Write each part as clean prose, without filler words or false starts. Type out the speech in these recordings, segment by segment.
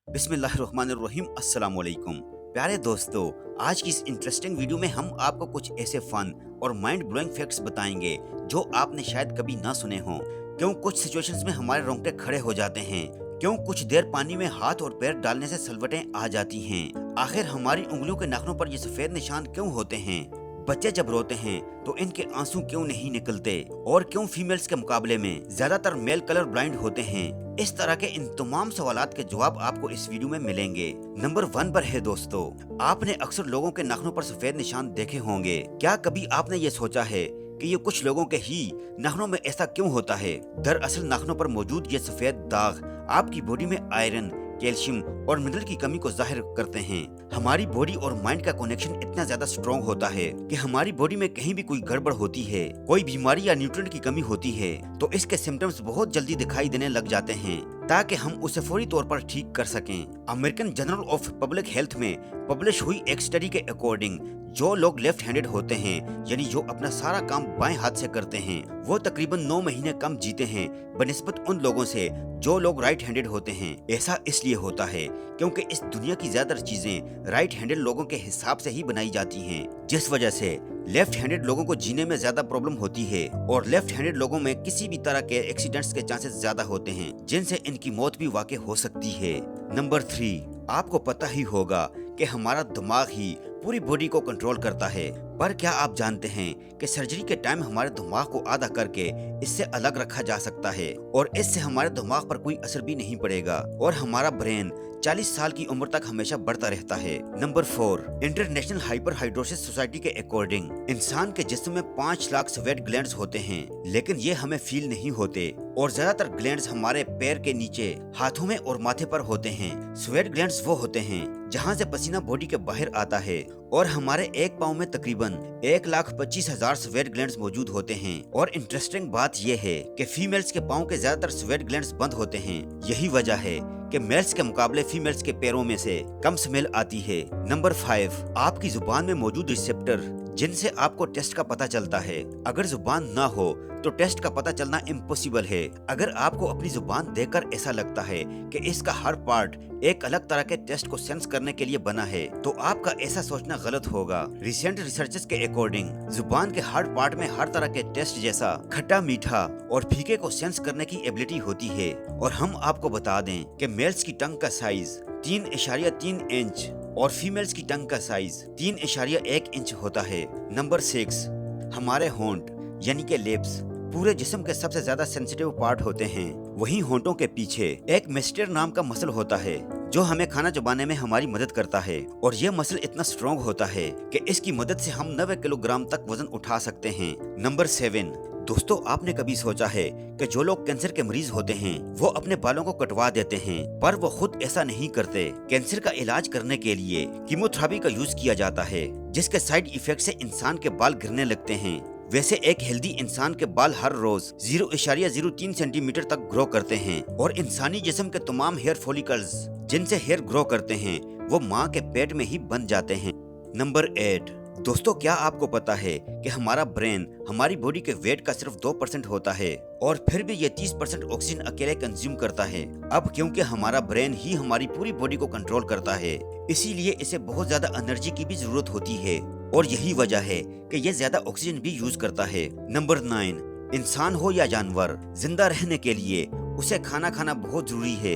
बिस्मिल्लाहिर्रहमानिर्रहीम अस्सलाम वालेकुम। प्यारे दोस्तों, आज की इस इंटरेस्टिंग वीडियो में हम आपको कुछ ऐसे फन और माइंड ब्लोइंग फैक्ट्स बताएंगे जो आपने शायद कभी ना सुने हों। क्यों कुछ सिचुएशंस में हमारे रोंगटे खड़े हो जाते हैं, क्यों कुछ देर पानी में हाथ और पैर डालने से सलवटें आ जाती हैं, आखिर हमारी उंगलियों के नाखूनों पर ये सफेद निशान क्यों होते हैं, बच्चे जब रोते हैं तो इनके आंसू क्यों नहीं निकलते, और क्यों फीमेल्स के मुकाबले में ज्यादातर मेल कलर ब्लाइंड होते हैं। इस तरह के इन तमाम सवालात के जवाब आपको इस वीडियो में मिलेंगे। नंबर 1 पर है दोस्तों, आपने अक्सर लोगों के नाखूनों पर सफेद निशान देखे होंगे। क्या कभी आपने ये सोचा है कि ये कुछ लोगों के ही नाखूनों में ऐसा क्यों होता है? दरअसल नाखूनों पर मौजूद ये सफेद दाग आपकी बॉडी में आयरन, कैल्शियम और मिनरल की कमी को जाहिर करते हैं। हमारी बॉडी और माइंड का कनेक्शन इतना ज्यादा स्ट्रॉन्ग होता है कि हमारी बॉडी में कहीं भी कोई गड़बड़ होती है, कोई बीमारी या न्यूट्रिएंट की कमी होती है, तो इसके सिम्टम्स बहुत जल्दी दिखाई देने लग जाते हैं ताकि हम उसे फौरी तौर पर ठीक कर सकें। American journal of public health में पब्लिश हुई एक स्टडी के अकॉर्डिंग जो लोग लेफ्ट हैंडेड होते हैं, यानी जो अपना सारा काम बाएं हाथ से करते हैं, वो तकरीबन 9 महीने कम जीते हैं बनिस्बत उन लोगों से जो लोग राइट हैंडेड होते हैं। ऐसा इसलिए होता है क्योंकि इस दुनिया की ज्यादातर चीजें राइट हैंडेड लोगों के हिसाब से ही बनाई जाती हैं, जिस वजह से लेफ्ट हैंडेड लोगों को जीने में ज्यादा प्रॉब्लम होती है और लेफ्ट हैंडेड लोगों में किसी भी तरह के एक्सीडेंट्स के चांसेस ज्यादा होते हैं, जिनसे इनकी मौत भी वाकई हो सकती है। नंबर 3, आपको पता ही होगा कि हमारा दिमाग ही पूरी बॉडी को कंट्रोल करता है, पर क्या आप जानते हैं कि सर्जरी के टाइम हमारे दिमाग को आधा करके इससे अलग रखा जा सकता है और इससे हमारे दिमाग पर कोई असर भी नहीं पड़ेगा और हमारा ब्रेन 40 साल की उम्र तक हमेशा बढ़ता रहता है। नंबर 4, इंटरनेशनल हाइपरहाइड्रोसिस सोसाइटी के अकॉर्डिंग इंसान के जिस्म में 5 लाख स्वेट ग्लैंड्स होते हैं, लेकिन ये हमें फील नहीं होते और ज्यादातर ग्लैंड्स हमारे पैर के नीचे, हाथों में और माथे पर होते हैं। स्वेट ग्लैंड्स वो होते हैं जहाँ से पसीना बॉडी के बाहर आता है और हमारे एक पाँव में तकरीबन 1,25,000 स्वेट ग्लैंड्स मौजूद होते हैं। और इंटरेस्टिंग बात यह है कि फीमेल्स के पाँव के ज्यादातर स्वेट ग्लैंड्स बंद होते हैं। यही वजह है कि मेल्स के मुकाबले फीमेल्स के पैरों में से कम स्मेल आती है। नंबर 5, आपकी जुबान में मौजूद रिसेप्टर जिनसे आपको टेस्ट का पता चलता है। अगर जुबान ना हो तो टेस्ट का पता चलना इम्पॉसिबल है। अगर आपको अपनी जुबान देखकर ऐसा लगता है कि इसका हर पार्ट एक अलग तरह के टेस्ट को सेंस करने के लिए बना है, तो आपका ऐसा सोचना गलत होगा। रिसेंट रिसर्चेस के अकॉर्डिंग जुबान के हर पार्ट में हर तरह के टेस्ट जैसा खट्टा, मीठा और फीके को सेंस करने की एबिलिटी होती है। और हम आपको बता दें कि मेल्स की टंग का साइज 3.3 इंच और फीमेल्स की टंग का साइज 3.1 इंच होता है। नंबर 6, हमारे होंठ यानी कि लिप्स पूरे जिस्म के सबसे ज्यादा सेंसिटिव पार्ट होते हैं। वहीं होंठों के पीछे एक मेस्टेर नाम का मसल होता है जो हमें खाना चबाने में हमारी मदद करता है और यह मसल इतना स्ट्रॉन्ग होता है कि इसकी मदद से हम 90 किलोग्राम तक वजन उठा सकते हैं। नंबर 7, दोस्तों, आपने कभी सोचा है कि जो लोग कैंसर के मरीज होते हैं वो अपने बालों को कटवा देते हैं, पर वो खुद ऐसा नहीं करते। कैंसर का इलाज करने के लिए कीमोथेरेपी का यूज किया जाता है, जिसके साइड इफेक्ट से इंसान के बाल गिरने लगते हैं। वैसे एक हेल्दी इंसान के बाल हर रोज 0.03 सेंटीमीटर तक ग्रो करते हैं और इंसानी जिस्म के तमाम हेयर फॉलिकल्स जिनसे हेयर ग्रो करते हैं वो माँ के पेट में ही बन जाते हैं। नंबर 8, दोस्तों, क्या आपको पता है कि हमारा ब्रेन हमारी बॉडी के वेट का सिर्फ 2% होता है और फिर भी ये 30% ऑक्सीजन अकेले कंज्यूम करता है। अब क्योंकि हमारा ब्रेन ही हमारी पूरी बॉडी को कंट्रोल करता है, इसीलिए इसे बहुत ज्यादा एनर्जी की भी जरूरत होती है और यही वजह है कि ये ज्यादा ऑक्सीजन भी यूज करता है। नंबर 9, इंसान हो या जानवर, जिंदा रहने के लिए उसे खाना खाना बहुत जरूरी है।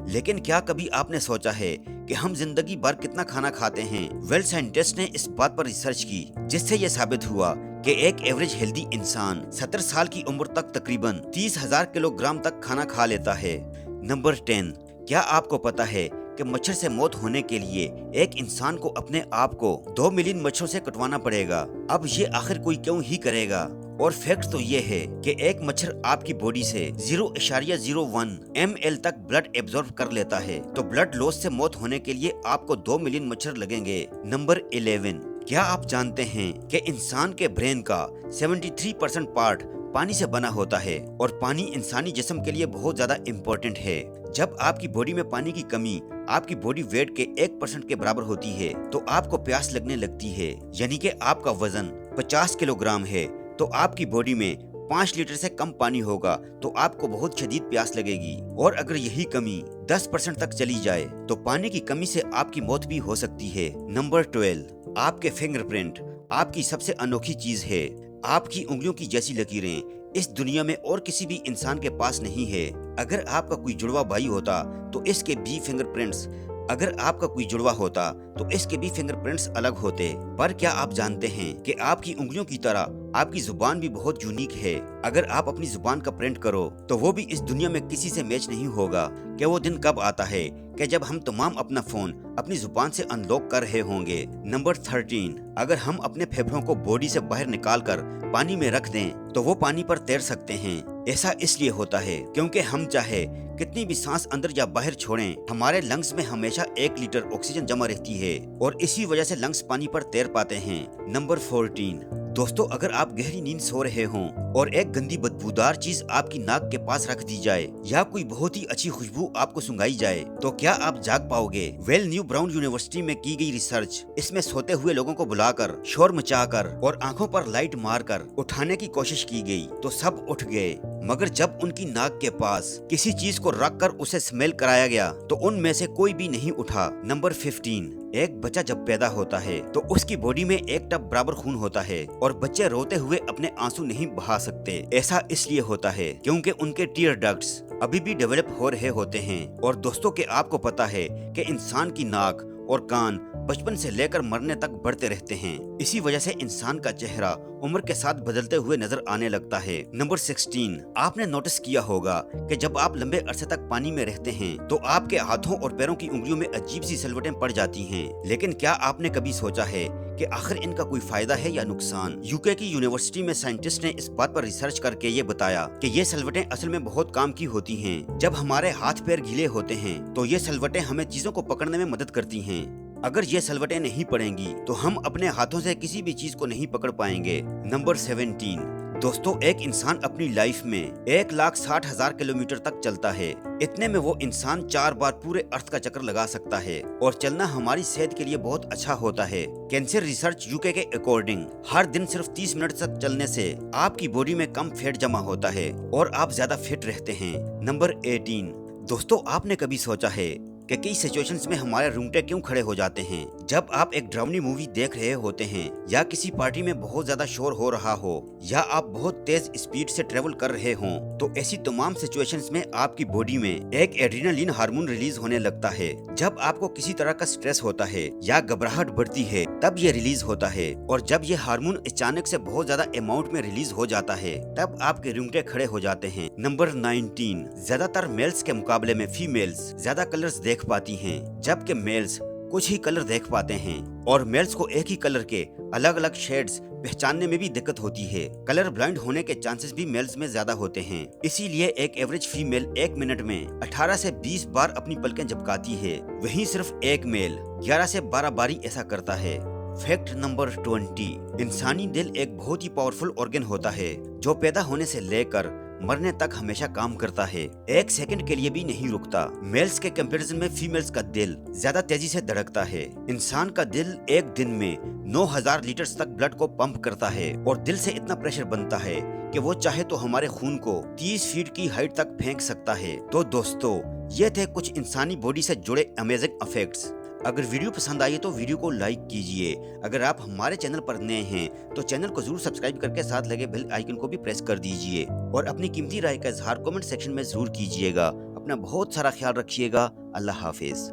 लेकिन क्या कभी आपने सोचा है कि हम जिंदगी भर कितना खाना खाते हैं? वेल, साइंटिस्ट ने इस बात पर रिसर्च की जिससे ये साबित हुआ कि एक एवरेज हेल्दी इंसान 70 साल की उम्र तक तकरीबन 30,000 किलोग्राम तक खाना खा लेता है। नंबर 10, क्या आपको पता है कि मच्छर से मौत होने के लिए एक इंसान को अपने आप को 2 मिलियन मच्छरों से कटवाना पड़ेगा? अब ये आखिर कोई क्यों ही करेगा? और फैक्ट तो ये है कि एक मच्छर आपकी बॉडी से 0.01 ml तक ब्लड एब्जॉर्ब कर लेता है, तो ब्लड लॉस से मौत होने के लिए आपको 2 मिलियन मच्छर लगेंगे। नंबर 11, क्या आप जानते हैं कि इंसान के ब्रेन का 73% पार्ट पानी से बना होता है और पानी इंसानी जिस्म के लिए बहुत ज्यादा इम्पोर्टेंट है। जब आपकी बॉडी में पानी की कमी आपकी बॉडी वेट के 1% के बराबर होती है तो आपको प्यास लगने लगती है। यानी कि आपका वजन 50 किलोग्राम है तो आपकी बॉडी में 5 लीटर से कम पानी होगा तो आपको बहुत शदीद प्यास लगेगी, और अगर यही कमी 10% तक चली जाए तो पानी की कमी से आपकी मौत भी हो सकती है। नंबर 12, आपके फिंगरप्रिंट आपकी सबसे अनोखी चीज है। आपकी उंगलियों की जैसी लकीरें इस दुनिया में और किसी भी इंसान के पास नहीं है। अगर आपका कोई जुड़वा भाई होता तो इसके भी फिंगरप्रिंट्स अगर आपका कोई जुड़वा होता तो इसके भी फिंगरप्रिंट्स अलग होते। पर क्या आप जानते हैं कि आपकी उंगलियों की तरह आपकी जुबान भी बहुत यूनिक है। अगर आप अपनी जुबान का प्रिंट करो तो वो भी इस दुनिया में किसी से मैच नहीं होगा। क्या वो दिन कब आता है कि जब हम तमाम अपना फोन अपनी जुबान से अनलॉक कर रहे होंगे। नंबर 13, अगर हम अपने फेफड़ों को बॉडी से बाहर निकाल कर पानी में रख दें तो वो पानी पर तैर सकते हैं। ऐसा इसलिए होता है क्योंकि हम चाहे कितनी भी सांस अंदर या बाहर छोड़ें, हमारे लंग्स में हमेशा 1 लीटर ऑक्सीजन जमा रहती है और इसी वजह से लंग्स पानी पर तैर पाते हैं। नंबर 14, दोस्तों, अगर आप गहरी नींद सो रहे हों और एक गंदी बदबूदार चीज आपकी नाक के पास रख दी जाए या कोई बहुत ही अच्छी खुशबू आपको सुंघाई जाए तो क्या आप जाग पाओगे? न्यू ब्राउन यूनिवर्सिटी में की गई रिसर्च, इसमें सोते हुए लोगों को बुलाकर शोर मचाकर और आंखों पर लाइट मारकर उठाने की कोशिश की गई तो सब उठ गए, मगर जब उनकी नाक के पास किसी चीज को रख कर उसे स्मेल कराया गया तो उनमें से कोई भी नहीं उठा। नंबर 15, एक बच्चा जब पैदा होता है तो उसकी बॉडी में 1 टब बराबर खून होता है और बच्चे रोते हुए अपने आंसू नहीं बहा सकते। ऐसा इसलिए होता है क्योंकि उनके टीयर डक्ट्स अभी भी डेवलप हो रहे होते हैं। और दोस्तों, के आपको पता है कि इंसान की नाक और कान बचपन से लेकर मरने तक बढ़ते रहते हैं। इसी वजह से इंसान का चेहरा उम्र के साथ बदलते हुए नजर आने लगता है। नंबर 16, आपने नोटिस किया होगा कि जब आप लंबे अरसे तक पानी में रहते हैं तो आपके हाथों और पैरों की उंगलियों में अजीब सी सलवटें पड़ जाती हैं। लेकिन क्या आपने कभी सोचा है कि आखिर इनका कोई फायदा है या नुकसान? यूके की यूनिवर्सिटी में साइंटिस्ट ने इस बात पर रिसर्च करके ये बताया कि ये सलवटें असल में बहुत काम की होती हैं। जब हमारे हाथ पैर गीले होते हैं तो ये सलवटें हमें चीजों को पकड़ने में मदद करती हैं। अगर ये सलवटें नहीं पड़ेंगी तो हम अपने हाथों से किसी भी चीज को नहीं पकड़ पाएंगे। नंबर 17, दोस्तों, एक इंसान अपनी लाइफ में 1,60,000 किलोमीटर तक चलता है। इतने में वो इंसान 4 बार पूरे अर्थ का चक्कर लगा सकता है और चलना हमारी सेहत के लिए बहुत अच्छा होता है। कैंसर रिसर्च यूके के अकॉर्डिंग हर दिन सिर्फ 30 मिनट तक चलने से आपकी बॉडी में कम फैट जमा होता है और आप ज्यादा फिट रहते हैं। नंबर 18, दोस्तों, आपने कभी सोचा है कि कई सिचुएशंस में हमारे रोंगटे क्यों खड़े हो जाते हैं? जब आप एक ड्रावनी मूवी देख रहे होते हैं या किसी पार्टी में बहुत ज्यादा शोर हो रहा हो या आप बहुत तेज स्पीड से ट्रेवल कर रहे हों तो ऐसी तमाम सिचुएशंस में आपकी बॉडी में एक एड्रेनालिन हार्मोन रिलीज होने लगता है। जब आपको किसी तरह का स्ट्रेस होता है या घबराहट बढ़ती है तब ये रिलीज होता है, और जब ये हार्मोन अचानक से बहुत ज्यादा अमाउंट में रिलीज हो जाता है तब आपके रोंगटे खड़े हो जाते हैं। नंबर 19, ज्यादातर मेल्स के मुकाबले में फीमेल्स ज्यादा कलर्स देख पाती हैं, जबकि मेल्स कुछ ही कलर देख पाते हैं, और मेल्स को एक ही कलर के अलग अलग शेड्स पहचानने में भी दिक्कत होती है। कलर ब्लाइंड होने के चांसेस भी मेल्स में ज्यादा होते हैं। इसीलिए एक एवरेज फीमेल 1 मिनट में 18 से 20 बार अपनी पलकें झपकाती है, वहीं सिर्फ एक मेल 11 से 12 बारी ऐसा करता है। फैक्ट नंबर 20, इंसानी दिल एक बहुत ही पावरफुल ऑर्गन होता है जो पैदा होने से लेकर मरने तक हमेशा काम करता है, 1 सेकंड के लिए भी नहीं रुकता। मेल्स के कंपैरिजन में फीमेल्स का दिल ज्यादा तेजी से धड़कता है। इंसान का दिल एक दिन में 9,000 लीटर तक ब्लड को पंप करता है और दिल से इतना प्रेशर बनता है कि वो चाहे तो हमारे खून को 30 फीट की हाइट तक फेंक सकता है। तो दोस्तों, ये थे कुछ इंसानी बॉडी से जुड़े अमेजिंग फैक्ट्स। अगर वीडियो पसंद आई तो वीडियो को लाइक कीजिए। अगर आप हमारे चैनल पर नए हैं तो चैनल को जरूर सब्सक्राइब करके साथ लगे बेल आइकन को भी प्रेस कर दीजिए और अपनी कीमती राय का इजहार कमेंट सेक्शन में जरूर कीजिएगा। अपना बहुत सारा ख्याल रखिएगा। अल्लाह हाफिज।